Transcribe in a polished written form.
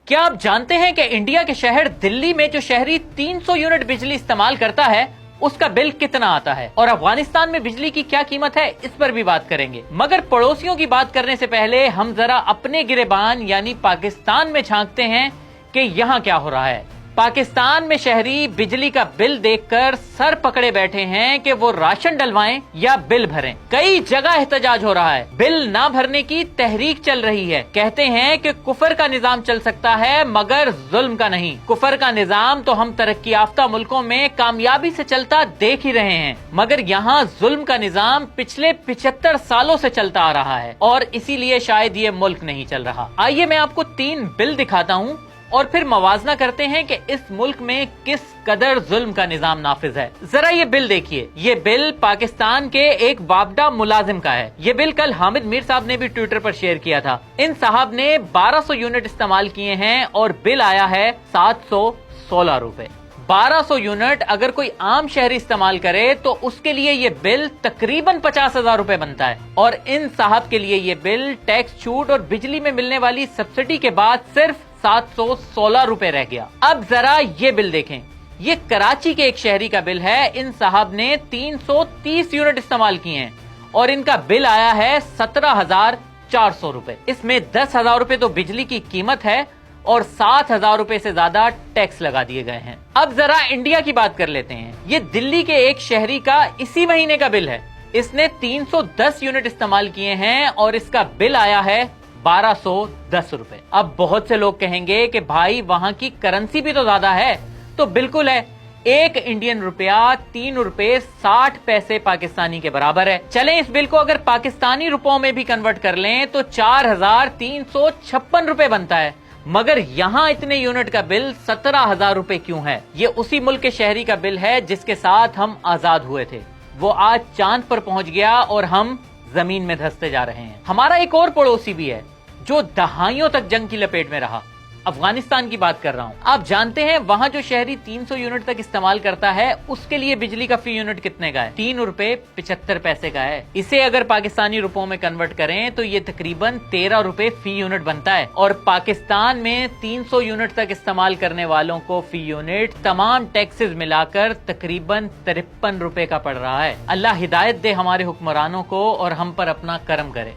क्या आप जानते हैं कि इंडिया के शहर दिल्ली में जो शहरी 300 यूनिट बिजली इस्तेमाल करता है उसका बिल कितना आता है, और अफगानिस्तान में बिजली की क्या कीमत है, इस पर भी बात करेंगे। मगर पड़ोसियों की बात करने से पहले हम जरा अपने गिरेबान यानी पाकिस्तान में झांकते हैं कि यहाँ क्या हो रहा है। पाकिस्तान में शहरी बिजली का बिल देखकर सर पकड़े बैठे हैं कि वो राशन डलवाएं या बिल भरें। कई जगह एहतजाज हो रहा है, बिल ना भरने की तहरीक चल रही है। कहते हैं कि कुफर का निजाम चल सकता है मगर जुल्म का नहीं। कुफर का निजाम तो हम तरक्की याफ्ता मुल्कों में कामयाबी से चलता देख ही रहे हैं, मगर यहाँ जुल्म का निजाम पिछले 75 सालों से चलता आ रहा है और इसीलिए शायद ये मुल्क नहीं चल रहा। आइए मैं आपको 3 बिल दिखाता हूँ और फिर मवाजना करते हैं कि इस मुल्क में किस कदर जुल्म का निजाम नाफिज है। जरा ये बिल देखिए। ये बिल पाकिस्तान के एक वाबदा मुलाजिम का है। ये बिल कल हामिद मीर साहब ने भी ट्विटर पर शेयर किया था। इन साहब ने 1200 यूनिट इस्तेमाल किए हैं और बिल आया है 716 रुपए। 1200 यूनिट अगर कोई आम शहरी इस्तेमाल करे तो उसके लिए ये बिल तकरीबन 50,000 रुपए बनता है, और इन साहब के लिए ये बिल टैक्स छूट और बिजली में मिलने वाली सब्सिडी के बाद सिर्फ 716 रुपए रह गया। अब जरा ये बिल देखें। ये कराची के एक शहरी का बिल है। इन साहब ने 330 यूनिट इस्तेमाल किए हैं और इनका बिल आया है 17,400 रुपए। इसमें 10,000 रुपए तो बिजली की कीमत है और 7,000 रुपए से ज्यादा टैक्स लगा दिए गए हैं। अब जरा इंडिया की बात कर लेते हैं। ये दिल्ली के एक शहरी का इसी महीने का बिल है। इसने 310 यूनिट इस्तेमाल किए हैं और इसका बिल आया है 1210 रुपए। अब बहुत से लोग कहेंगे कि भाई वहां की करेंसी भी तो ज्यादा है। तो बिल्कुल है, 1 इंडियन रुपया 3 रुपए 60 पैसे पाकिस्तानी के बराबर है। चलें इस बिल को अगर पाकिस्तानी रुपयों में भी कन्वर्ट कर लें तो 4,356 रुपए बनता है। मगर यहाँ इतने यूनिट का बिल 17,000 रुपए क्यों है? ये उसी मुल्क के शहरी का बिल है जिसके साथ हम आजाद हुए थे। वो आज चांद पर पहुंच गया और हम जमीन में धंसते जा रहे हैं। हमारा एक और पड़ोसी भी है जो दहाइयों तक जंग की लपेट में रहा। अफगानिस्तान की बात कर रहा हूं। आप जानते हैं वहां जो शहरी 300 यूनिट तक इस्तेमाल करता है उसके लिए बिजली का फी यूनिट कितने का है? 3 रुपए 75 पैसे का है। इसे अगर पाकिस्तानी रुपयों में कन्वर्ट करें तो ये तकरीबन 13 रुपए फी यूनिट बनता है, और पाकिस्तान में 300 यूनिट तक इस्तेमाल करने वालों को फी यूनिट तमाम टैक्सेस मिलाकर तकरीबन 53 रुपए का पड़ रहा है। अल्लाह हिदायत दे हमारे हुक्मरानों को और हम पर अपना करम करे।